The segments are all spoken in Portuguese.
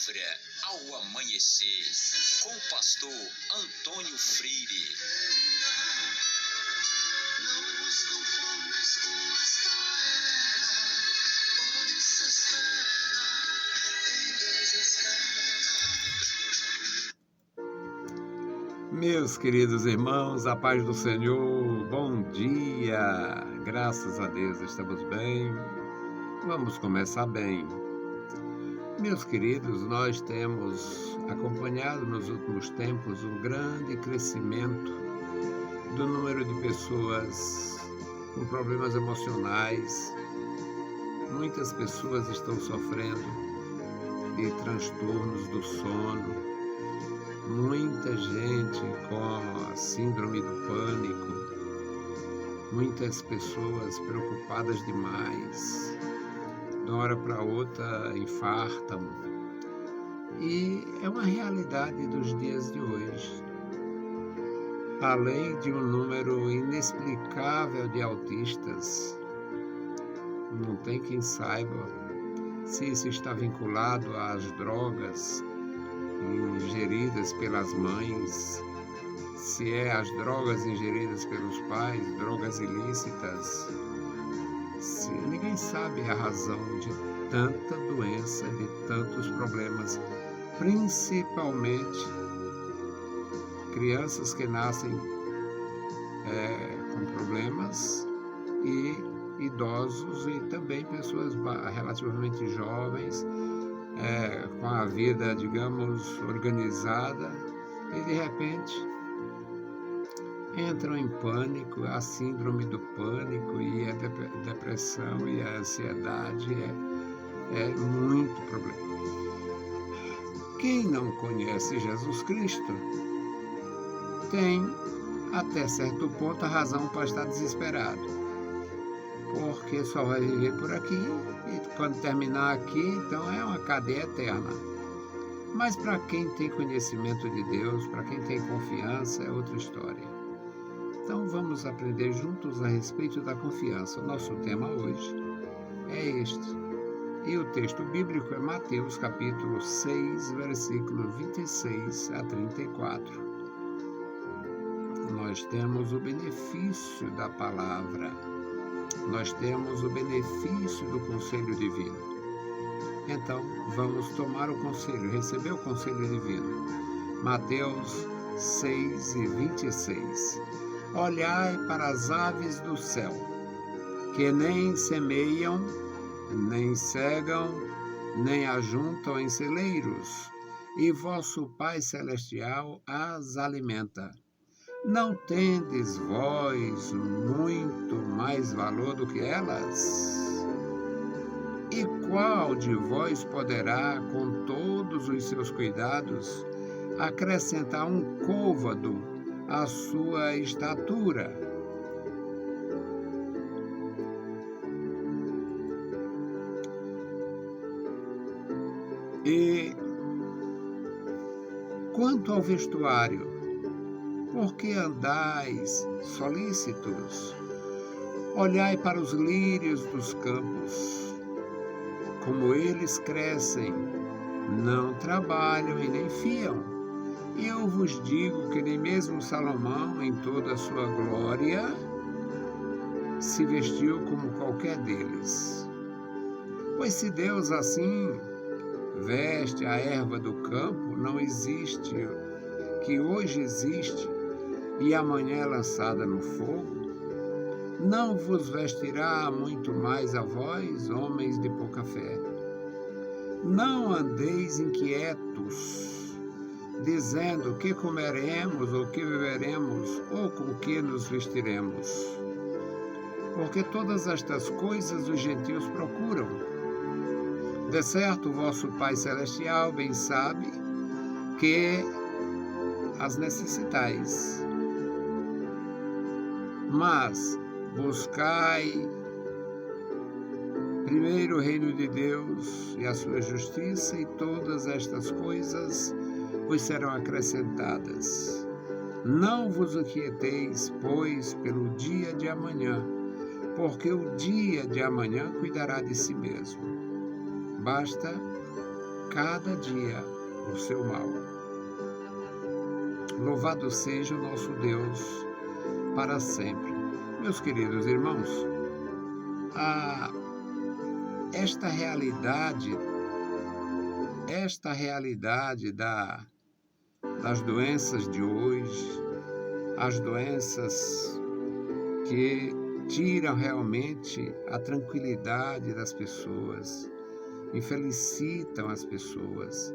Palavra ao Amanhecer, com o pastor Antônio Freire. Não nos conformes com esta era, pode se esperar, em Deus espera. Meus queridos irmãos, a paz do Senhor, bom dia! Graças a Deus estamos bem. Vamos começar bem. Meus queridos, nós temos acompanhado nos últimos tempos um grande crescimento do número de pessoas com problemas emocionais. Muitas pessoas estão sofrendo de transtornos do sono, muita gente com a síndrome do pânico, muitas pessoas preocupadas demais. De uma hora para outra infartam, e é uma realidade dos dias de hoje. Além de um número inexplicável de autistas, não tem quem saiba se isso está vinculado às drogas ingeridas pelas mães, se é as drogas ingeridas pelos pais, drogas ilícitas. Ninguém sabe a razão de tanta doença, de tantos problemas, principalmente crianças que nascem com problemas, e idosos, e também pessoas relativamente jovens, com a vida, digamos, organizada, e de repente entram em pânico, a síndrome do pânico, e a depressão e a ansiedade é muito problema. Quem não conhece Jesus Cristo tem, até certo ponto, a razão para estar desesperado, porque só vai viver por aqui, e quando terminar aqui, então é uma cadeia eterna. Mas para quem tem conhecimento de Deus, para quem tem confiança, é outra história. Então vamos aprender juntos a respeito da confiança. O nosso tema hoje é este. E o texto bíblico é Mateus capítulo 6, versículo 26 a 34. Nós temos o benefício da palavra. Nós temos o benefício do conselho divino. Então vamos tomar o conselho, receber o conselho divino. Mateus 6 e 26. Olhai para as aves do céu, que nem semeiam, nem cegam, nem ajuntam em celeiros, e vosso Pai Celestial as alimenta. Não tendes vós muito mais valor do que elas? E qual de vós poderá, com todos os seus cuidados, acrescentar um côvado a sua estatura? E quanto ao vestuário, por que andais solícitos? Olhai para os lírios dos campos, como eles crescem, não trabalham e nem fiam. E eu vos digo que nem mesmo Salomão, em toda a sua glória, se vestiu como qualquer deles. Pois se Deus assim veste a erva do campo, não existe, que hoje existe e amanhã é lançada no fogo, não vos vestirá muito mais a vós, homens de pouca fé? Não andeis inquietos, dizendo que comeremos, ou que beberemos, ou com que nos vestiremos. Porque todas estas coisas os gentios procuram. De certo, vosso Pai Celestial bem sabe que as necessitais. Mas buscai primeiro o reino de Deus e a sua justiça, e todas estas coisas vos serão acrescentadas. Não vos inquieteis, pois, pelo dia de amanhã, porque o dia de amanhã cuidará de si mesmo. Basta cada dia o seu mal. Louvado seja o nosso Deus para sempre. Meus queridos irmãos, esta realidade das doenças de hoje, as doenças que tiram realmente a tranquilidade das pessoas, infelicitam as pessoas,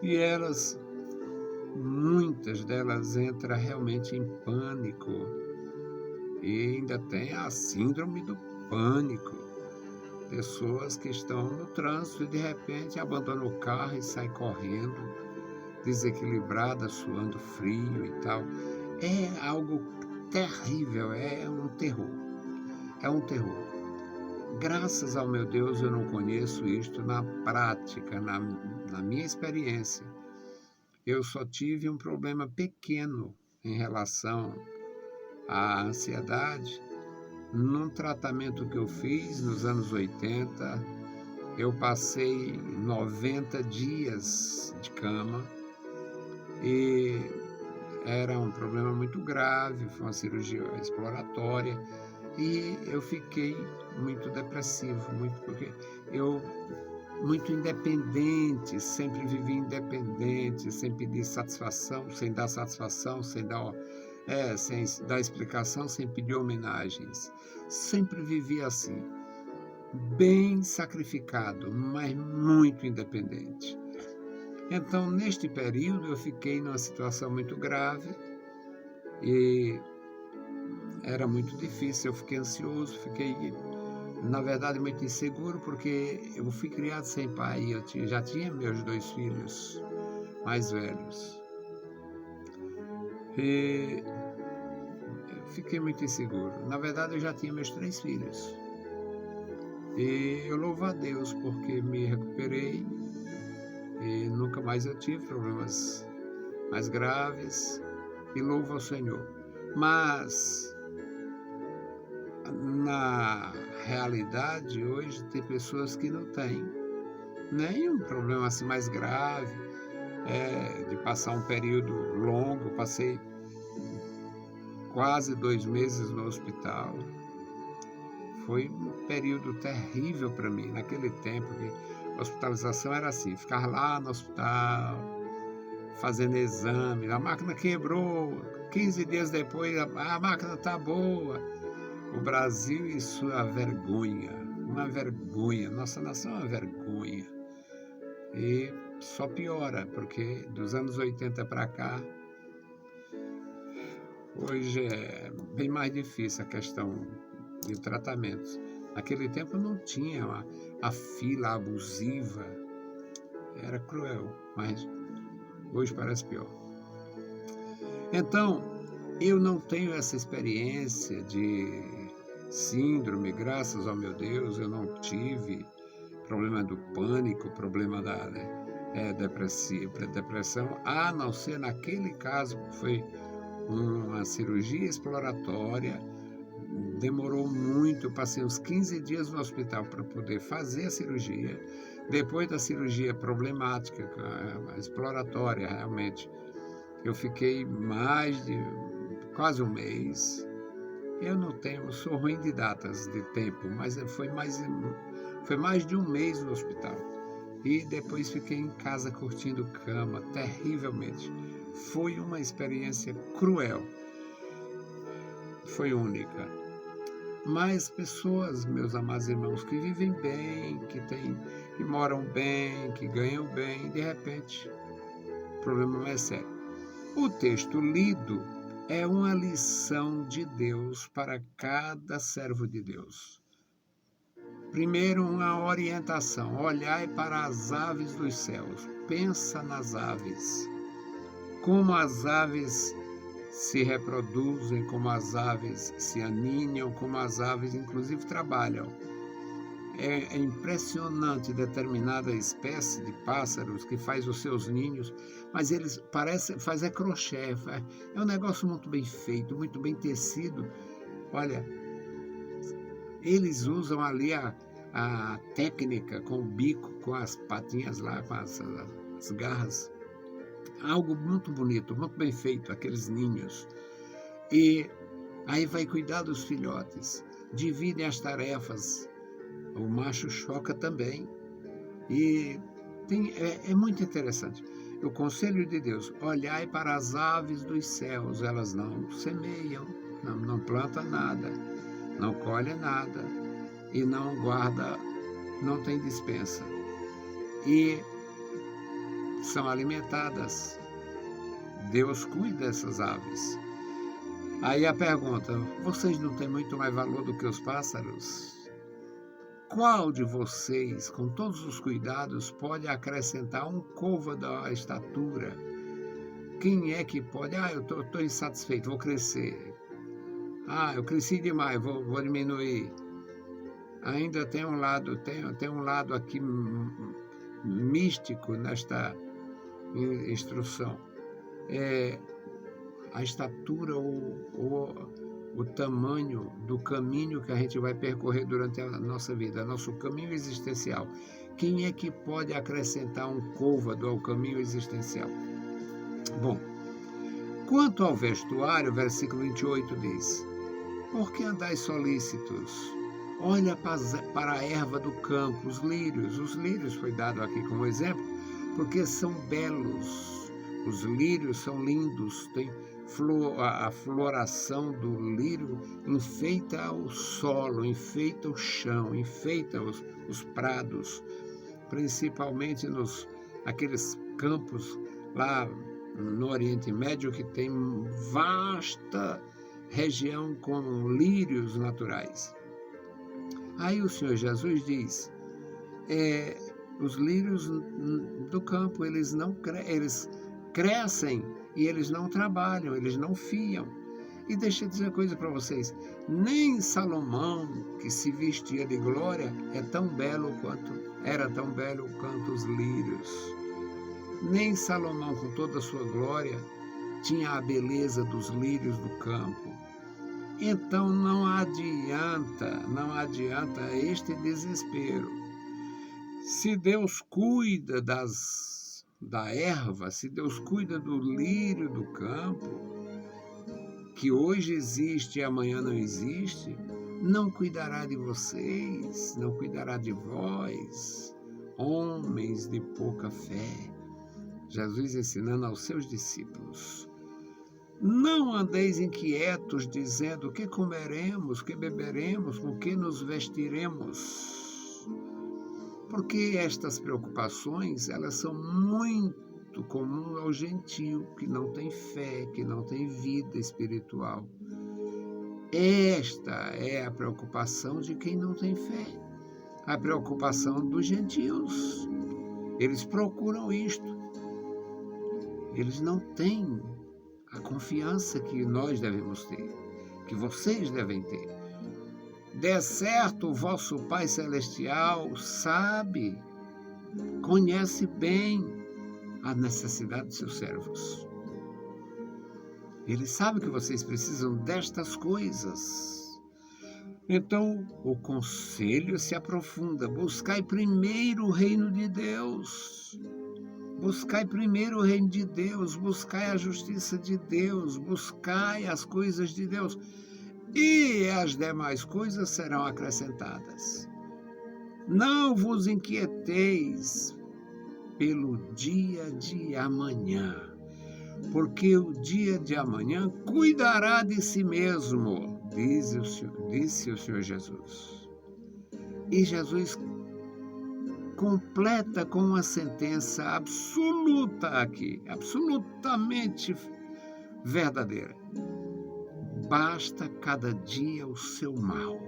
e muitas delas entram realmente em pânico, e ainda tem a síndrome do pânico. Pessoas que estão no trânsito e de repente abandonam o carro e saem correndo, desequilibradas, suando frio e tal. É algo terrível, é um terror. É um terror. Graças ao meu Deus eu não conheço isto na prática, na minha experiência. Eu só tive um problema pequeno em relação à ansiedade. Num tratamento que eu fiz nos anos 80, eu passei 90 dias de cama e era um problema muito grave, foi uma cirurgia exploratória e eu fiquei muito depressivo, muito independente, sempre vivi independente, sem pedir satisfação, sem dar satisfação, sem dar explicação, sem pedir homenagens. Sempre vivi assim, bem sacrificado, mas muito independente. Então, neste período, eu fiquei numa situação muito grave e era muito difícil, eu fiquei ansioso, na verdade, muito inseguro, porque eu fui criado sem pai, já tinha meus 2 filhos mais velhos. E eu fiquei muito inseguro. Na verdade, eu já tinha meus 3 filhos. E eu louvo a Deus porque me recuperei e nunca mais eu tive problemas mais graves e louvo ao Senhor. Mas na realidade hoje tem pessoas que não têm nenhum problema assim mais grave, de passar um período longo. Passei quase 2 meses no hospital. Foi um período terrível para mim naquele tempo, que a hospitalização era assim, ficar lá no hospital, fazendo exame, a máquina quebrou, 15 dias depois a máquina está boa. O Brasil e sua vergonha, uma vergonha, nossa nação é uma vergonha. E só piora, porque dos anos 80 para cá, hoje é bem mais difícil a questão de tratamentos. Naquele tempo não tinha a fila abusiva, era cruel, mas hoje parece pior. Então, eu não tenho essa experiência de síndrome, graças ao meu Deus, eu não tive problema do pânico, problema da depressão, a não ser naquele caso que foi uma cirurgia exploratória. Demorou muito, eu passei uns 15 dias no hospital para poder fazer a cirurgia. Depois da cirurgia problemática, a exploratória realmente, eu fiquei mais de quase um mês. Eu sou ruim de datas de tempo, mas foi mais de um mês no hospital. E depois fiquei em casa curtindo cama, terrivelmente. Foi uma experiência cruel. Foi única. Mas pessoas, meus amados irmãos, que vivem bem, que moram bem, que ganham bem, de repente, o problema mais sério. O texto lido é uma lição de Deus para cada servo de Deus. Primeiro, uma orientação. Olhai para as aves dos céus. Pensa nas aves. Como as aves se reproduzem, como as aves se aninham, como as aves inclusive trabalham. É impressionante determinada espécie de pássaros que faz os seus ninhos, mas eles fazem crochê, é um negócio muito bem feito, muito bem tecido. Olha, eles usam ali a técnica com o bico, com as patinhas lá, com as garras. Algo muito bonito, muito bem feito, aqueles ninhos. E aí vai cuidar dos filhotes, dividem as tarefas. O macho choca também. E é muito interessante. O conselho de Deus: olhai para as aves dos céus, elas não semeiam, não plantam nada, não colhem nada e não guarda, não tem despensa. E são alimentadas. Deus cuida dessas aves. Aí a pergunta: vocês não têm muito mais valor do que os pássaros? Qual de vocês, com todos os cuidados, pode acrescentar um côvado à estatura? Quem é que pode? Eu estou insatisfeito, vou crescer. Eu cresci demais, vou diminuir. Ainda tem um lado aqui místico nesta instrução. A estatura ou o tamanho do caminho que a gente vai percorrer durante a nossa vida, nosso caminho existencial. Quem é que pode acrescentar um côvado ao caminho existencial? Bom, quanto ao vestuário, versículo 28 diz: por que andais solícitos? Olha para a erva do campo, os lírios. Os lírios foi dado aqui como exemplo, porque são belos. Os lírios são lindos, tem a floração do lírio enfeita o solo, enfeita o chão, enfeita os prados, principalmente aqueles campos lá no Oriente Médio que tem vasta região com lírios naturais. Aí o Senhor Jesus diz: os lírios do campo, eles crescem e eles não trabalham, eles não fiam. E deixa eu dizer uma coisa para vocês: nem Salomão, que se vestia de glória, era tão belo quanto os lírios. Nem Salomão, com toda a sua glória, tinha a beleza dos lírios do campo. Então não adianta este desespero. Se Deus cuida da erva, se Deus cuida do lírio do campo, que hoje existe e amanhã não existe, não cuidará de vocês, não cuidará de vós, homens de pouca fé. Jesus ensinando aos seus discípulos: não andeis inquietos, dizendo: o que comeremos, o que beberemos, com que nos vestiremos? Porque estas preocupações, elas são muito comuns ao gentio, que não tem fé, que não tem vida espiritual. Esta é a preocupação de quem não tem fé, a preocupação dos gentios. Eles procuram isto. Eles não têm a confiança que nós devemos ter, que vocês devem ter. De certo, o vosso Pai Celestial sabe, conhece bem a necessidade de seus servos. Ele sabe que vocês precisam destas coisas. Então, o conselho se aprofunda: buscai primeiro o reino de Deus. Buscai primeiro o reino de Deus, buscai a justiça de Deus, buscai as coisas de Deus, e as demais coisas serão acrescentadas. Não vos inquieteis pelo dia de amanhã, porque o dia de amanhã cuidará de si mesmo, disse o Senhor Jesus. E Jesus completa com uma sentença absoluta aqui, absolutamente verdadeira: basta cada dia o seu mal.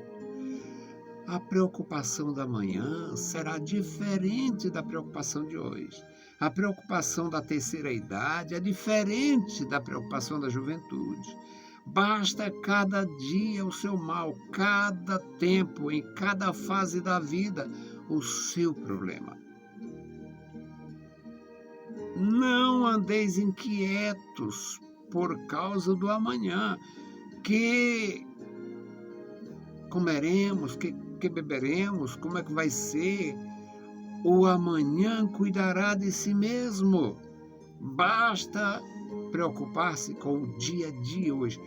A preocupação da manhã será diferente da preocupação de hoje. A preocupação da terceira idade é diferente da preocupação da juventude. Basta cada dia o seu mal, cada tempo, em cada fase da vida, o seu problema. Não andeis inquietos por causa do amanhã, que comeremos, que que beberemos, como é que vai ser. O amanhã cuidará de si mesmo. Basta preocupar-se com o dia a dia hoje.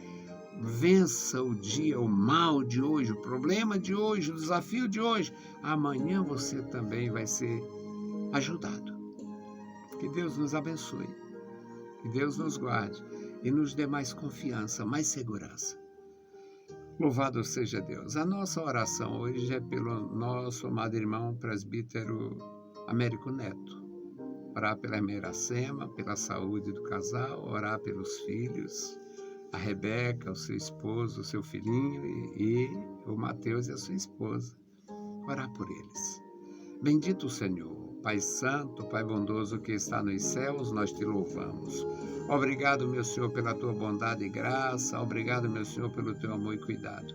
Vença o dia, o mal de hoje, o problema de hoje, o desafio de hoje. Amanhã você também vai ser ajudado. Que Deus nos abençoe. Que Deus nos guarde e nos dê mais confiança, mais segurança. Louvado seja Deus. A nossa oração hoje é pelo nosso amado irmão presbítero Américo Neto. Orar pela irmã Iracema, pela saúde do casal, orar pelos filhos, a Rebeca, o seu esposo, o seu filhinho e o Mateus e a sua esposa. Orar por eles. Bendito o Senhor, Pai Santo, Pai bondoso que está nos céus, nós te louvamos. Obrigado, meu Senhor, pela tua bondade e graça. Obrigado, meu Senhor, pelo teu amor e cuidado.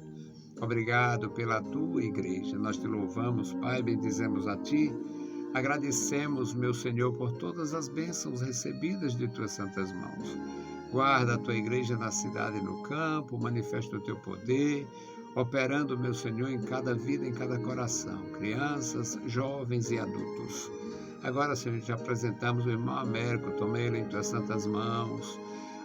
Obrigado pela tua igreja. Nós te louvamos, Pai, bendizemos a ti. Agradecemos, meu Senhor, por todas as bênçãos recebidas de tuas santas mãos. Guarda a tua igreja na cidade e no campo, manifesta o teu poder, operando, meu Senhor, em cada vida, em cada coração, crianças, jovens e adultos. Agora, Senhor, te apresentamos o irmão Américo, tomei ele em tuas santas mãos,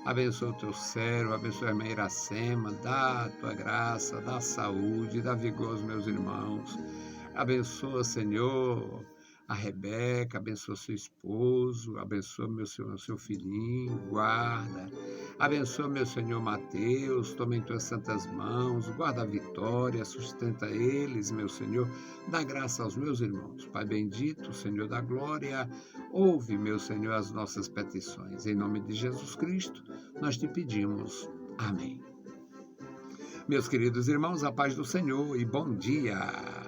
abençoa o teu servo, abençoa a irmã Iracema, dá a tua graça, dá saúde, dá vigor aos meus irmãos, abençoa, Senhor, a Rebeca, abençoa seu esposo, abençoa, meu Senhor, seu filhinho, guarda. Abençoa, meu Senhor, Mateus, toma em tuas santas mãos, guarda a Vitória, sustenta eles, meu Senhor, dá graça aos meus irmãos. Pai bendito, Senhor da glória, ouve, meu Senhor, as nossas petições. Em nome de Jesus Cristo, nós te pedimos. Amém. Meus queridos irmãos, a paz do Senhor e bom dia.